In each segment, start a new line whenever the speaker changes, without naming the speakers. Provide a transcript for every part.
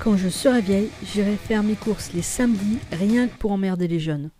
quand je serai vieille, j'irai faire mes courses les samedis, rien que pour emmerder les jeunes.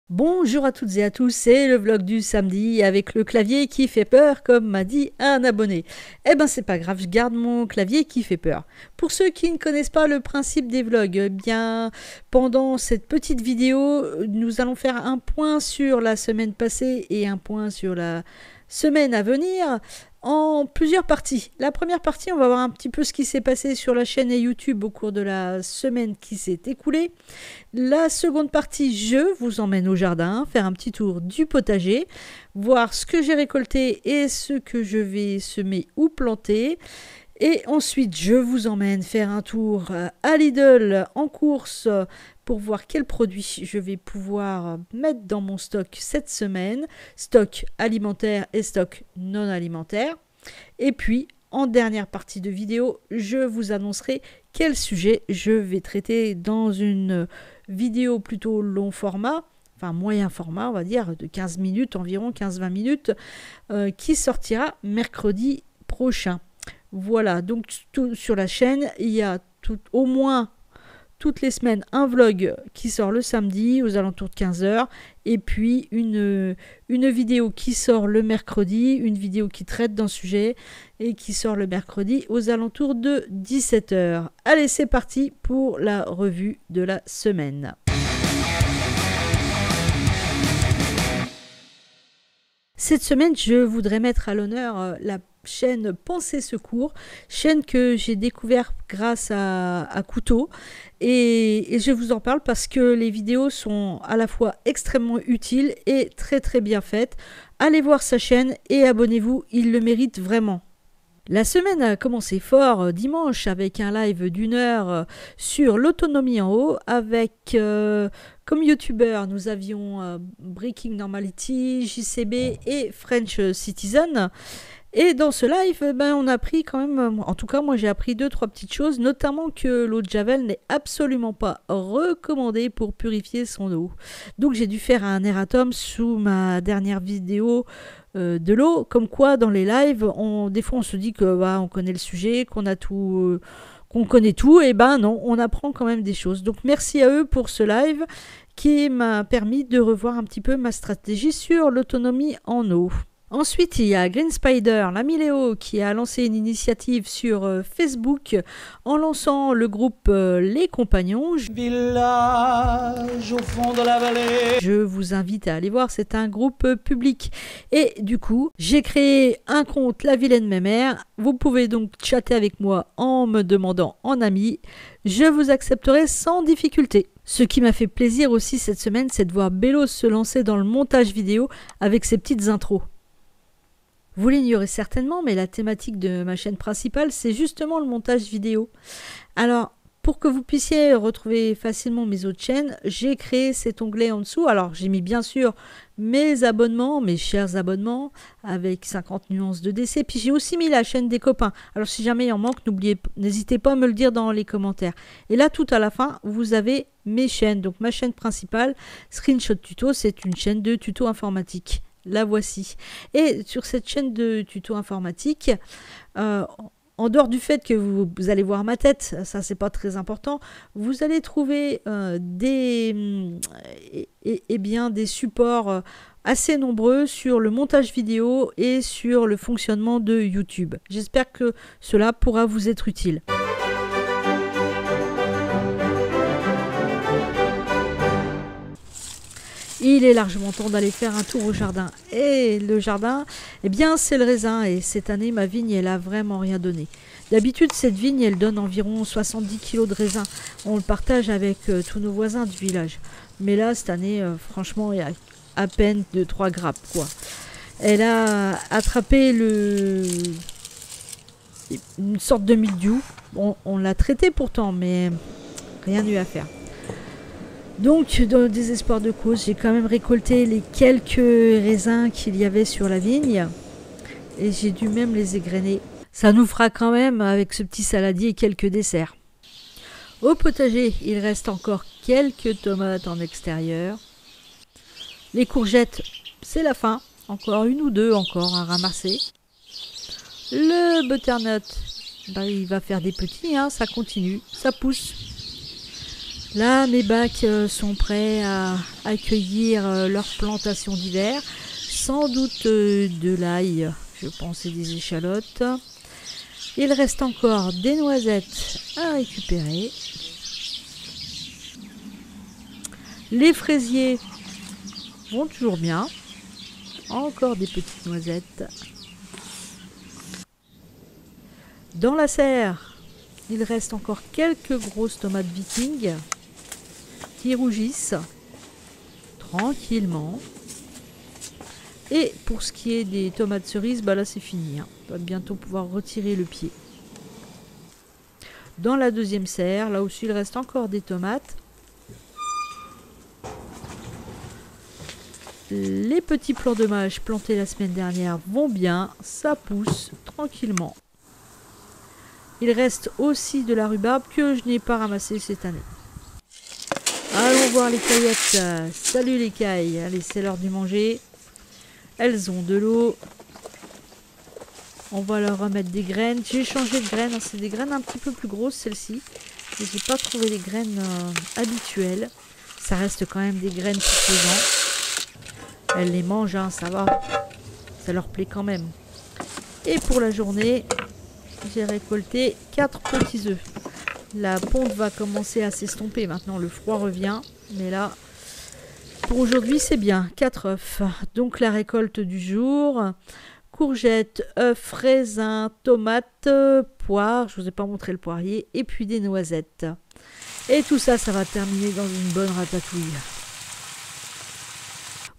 Bonjour à toutes et à tous, c'est le vlog du samedi avec le clavier qui fait peur, comme m'a dit un abonné. Eh ben c'est pas grave, je garde mon clavier qui fait peur. Pour ceux qui ne connaissent pas le principe des vlogs, eh bien pendant cette petite vidéo, nous allons faire un point sur la semaine passée et un point sur la semaine à venir en plusieurs parties. La première partie, on va voir un petit peu ce qui s'est passé sur la chaîne YouTube au cours de la semaine qui s'est écoulée. La seconde partie, je vous emmène au jardin, faire un petit tour du potager, voir ce que j'ai récolté et ce que je vais semer ou planter. Et ensuite, je vous emmène faire un tour à Lidl en course pour voir quels produits je vais pouvoir mettre dans mon stock cette semaine. Stock alimentaire et stock non alimentaire. Et puis, en dernière partie de vidéo, je vous annoncerai quel sujet je vais traiter dans une vidéo plutôt long format, enfin moyen format, on va dire, de 15 minutes, environ 15-20 minutes, qui sortira mercredi prochain. Voilà, donc sur la chaîne, il y a au moins toutes les semaines un vlog qui sort le samedi aux alentours de 15h et puis une vidéo qui sort le mercredi, une vidéo qui traite d'un sujet et qui sort le mercredi aux alentours de 17h. Allez, c'est parti pour la revue de la semaine. Cette semaine, je voudrais mettre à l'honneur la chaîne Pensée Secours, chaîne que j'ai découvert grâce à Couteau et je vous en parle parce que les vidéos sont à la fois extrêmement utiles et très bien faites. Allez voir sa chaîne et abonnez-vous, il le mérite vraiment. La semaine a commencé fort dimanche avec un live d'1 heure sur l'autonomie en haut avec comme youtubeurs nous avions Breaking Normality, JCB et French Citizen. Et dans ce live, on a appris quand même, en tout cas moi j'ai appris 2-3 petites choses, notamment que l'eau de Javel n'est absolument pas recommandée pour purifier son eau. Donc j'ai dû faire un erratum sous ma dernière vidéo de l'eau, comme quoi dans les lives, des fois on se dit que on connaît le sujet, qu'on connaît tout, et non, on apprend quand même des choses. Donc merci à eux pour ce live qui m'a permis de revoir un petit peu ma stratégie sur l'autonomie en eau. Ensuite, il y a Green Spider, l'ami Léo, qui a lancé une initiative sur Facebook en lançant le groupe Les Compagnons. Village au fond de la vallée. Je vous invite à aller voir, c'est un groupe public. Et du coup, j'ai créé un compte La Vilaine Mémère. Vous pouvez donc chatter avec moi en me demandant en ami. Je vous accepterai sans difficulté. Ce qui m'a fait plaisir aussi cette semaine, c'est de voir Bellos se lancer dans le montage vidéo avec ses petites intros. Vous l'ignorez certainement, mais la thématique de ma chaîne principale, c'est justement le montage vidéo. Alors, pour que vous puissiez retrouver facilement mes autres chaînes, j'ai créé cet onglet en dessous. Alors, j'ai mis bien sûr mes abonnements, mes chers abonnements, avec 50 nuances de décès. Puis j'ai aussi mis la chaîne des copains. Alors, si jamais il en manque, n'hésitez pas à me le dire dans les commentaires. Et là, tout à la fin, vous avez mes chaînes. Donc, ma chaîne principale, Screenshot Tuto, c'est une chaîne de tuto informatique. La voici. Et sur cette chaîne de tuto informatique, en dehors du fait que vous allez voir ma tête, ça c'est pas très important, vous allez trouver des supports assez nombreux sur le montage vidéo et sur le fonctionnement de YouTube. J'espère que cela pourra vous être utile. Il est largement temps d'aller faire un tour au jardin. Et le jardin, eh bien, c'est le raisin. Et cette année, ma vigne, elle a vraiment rien donné. D'habitude, cette vigne, elle donne environ 70 kg de raisin. On le partage avec tous nos voisins du village. Mais là, cette année, franchement, il y a à peine 2-3 grappes, quoi. Elle a attrapé une sorte de mildiou. On l'a traité pourtant, mais rien eu à faire. Donc, dans le désespoir de cause, j'ai quand même récolté les quelques raisins qu'il y avait sur la vigne. Et j'ai dû même les égrener. Ça nous fera quand même, avec ce petit saladier, quelques desserts. Au potager, il reste encore quelques tomates en extérieur. Les courgettes, c'est la fin. Encore une ou deux encore à ramasser. Le butternut, bah, il va faire des petits, hein, ça continue, ça pousse. Là, mes bacs sont prêts à accueillir leur plantation d'hiver. Sans doute de l'ail, je pense, et des échalotes. Il reste encore des noisettes à récupérer. Les fraisiers vont toujours bien. Encore des petites noisettes. Dans la serre, il reste encore quelques grosses tomates viking qui rougissent tranquillement. Et pour ce qui est des tomates cerises, bah là c'est fini, hein. On va bientôt pouvoir retirer le pied. Dans la deuxième serre, là aussi il reste encore des tomates. Les petits plants de mâche plantés la semaine dernière vont bien, ça pousse tranquillement. Il reste aussi de la rhubarbe que je n'ai pas ramassée cette année. Allons voir les caillettes. Salut les cailles. Allez, c'est l'heure du manger. Elles ont de l'eau. On va leur remettre des graines. J'ai changé de graines. C'est des graines un petit peu plus grosses, celles-ci. Je n'ai pas trouvé les graines habituelles. Ça reste quand même des graines pour les gens. Elles les mangent, hein, ça va. Ça leur plaît quand même. Et pour la journée, j'ai récolté 4 petits œufs. La ponte va commencer à s'estomper maintenant. Le froid revient. Mais là, pour aujourd'hui, c'est bien. 4 œufs. Donc la récolte du jour. Courgettes, œufs, raisins, tomates, poires. Je ne vous ai pas montré le poirier. Et puis des noisettes. Et tout ça, ça va terminer dans une bonne ratatouille.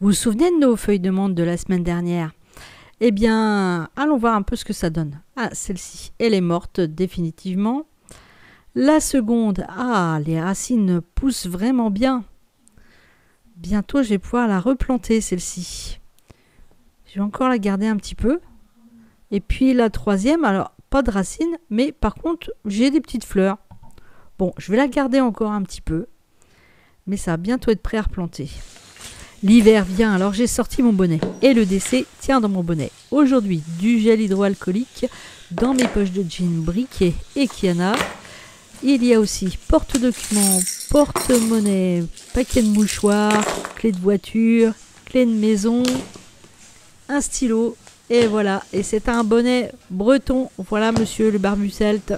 Vous vous souvenez de nos feuilles de menthe de la semaine dernière? Eh bien, allons voir un peu ce que ça donne. Ah, celle-ci, elle est morte définitivement. La seconde, ah, les racines poussent vraiment bien. Bientôt, je vais pouvoir la replanter, celle-ci. Je vais encore la garder un petit peu. Et puis la troisième, alors, pas de racines, mais par contre, j'ai des petites fleurs. Bon, je vais la garder encore un petit peu. Mais ça va bientôt être prêt à replanter. L'hiver vient, alors j'ai sorti mon bonnet. Et le décès tient dans mon bonnet. Aujourd'hui, du gel hydroalcoolique dans mes poches de jean briquet et Kiana. Il y a aussi porte-documents, porte-monnaie, paquet de mouchoirs, clé de voiture, clé de maison, un stylo. Et voilà, et c'est un bonnet breton. Voilà monsieur le barbu celte.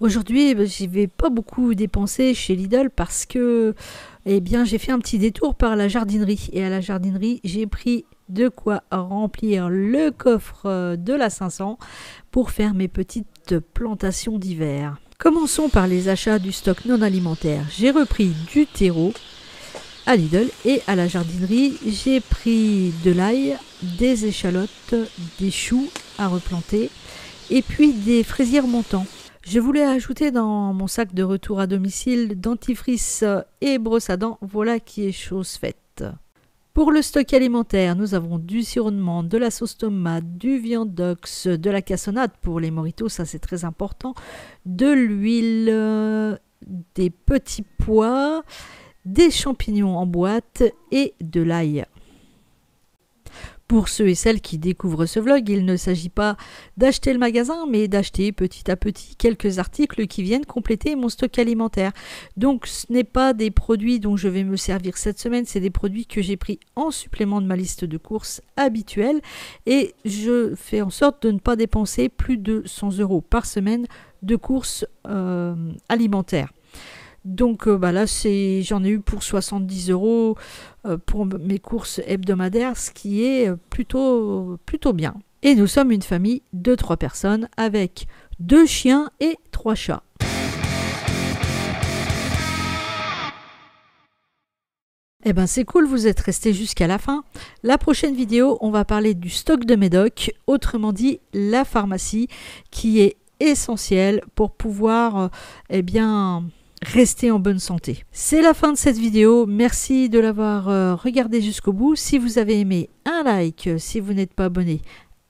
Aujourd'hui, je vais pas beaucoup dépenser chez Lidl parce que eh bien, j'ai fait un petit détour par la jardinerie. Et à la jardinerie, j'ai pris de quoi remplir le coffre de la 500 pour faire mes petites plantations d'hiver. Commençons par les achats du stock non alimentaire. J'ai repris du terreau à Lidl et à la jardinerie, j'ai pris de l'ail, des échalotes, des choux à replanter et puis des fraisiers remontants. Je voulais ajouter dans mon sac de retour à domicile dentifrice et brosse à dents, voilà qui est chose faite. Pour le stock alimentaire, nous avons du sirop de menthe, de la sauce tomate, du viandox, de la cassonade pour les moritos, ça c'est très important, de l'huile, des petits pois, des champignons en boîte et de l'ail. Pour ceux et celles qui découvrent ce vlog, il ne s'agit pas d'acheter le magasin, mais d'acheter petit à petit quelques articles qui viennent compléter mon stock alimentaire. Donc ce n'est pas des produits dont je vais me servir cette semaine, c'est des produits que j'ai pris en supplément de ma liste de courses habituelle. Et je fais en sorte de ne pas dépenser plus de 100 € par semaine de courses alimentaires. Donc là, j'en ai eu pour 70 € pour mes courses hebdomadaires, ce qui est plutôt bien. Et nous sommes une famille de 3 personnes avec 2 chiens et 3 chats. Eh ben c'est cool, vous êtes restés jusqu'à la fin. La prochaine vidéo, on va parler du stock de médoc, autrement dit la pharmacie, qui est essentielle pour pouvoir rester en bonne santé. C'est la fin de cette vidéo. Merci de l'avoir regardé jusqu'au bout. Si vous avez aimé, un like. Si vous n'êtes pas abonné,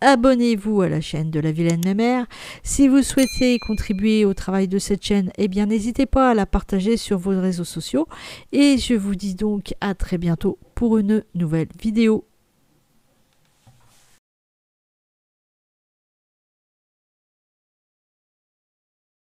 abonnez-vous à la chaîne de la Vilaine Mémère. Si vous souhaitez contribuer au travail de cette chaîne, eh bien n'hésitez pas à la partager sur vos réseaux sociaux. Et je vous dis donc à très bientôt pour une nouvelle vidéo.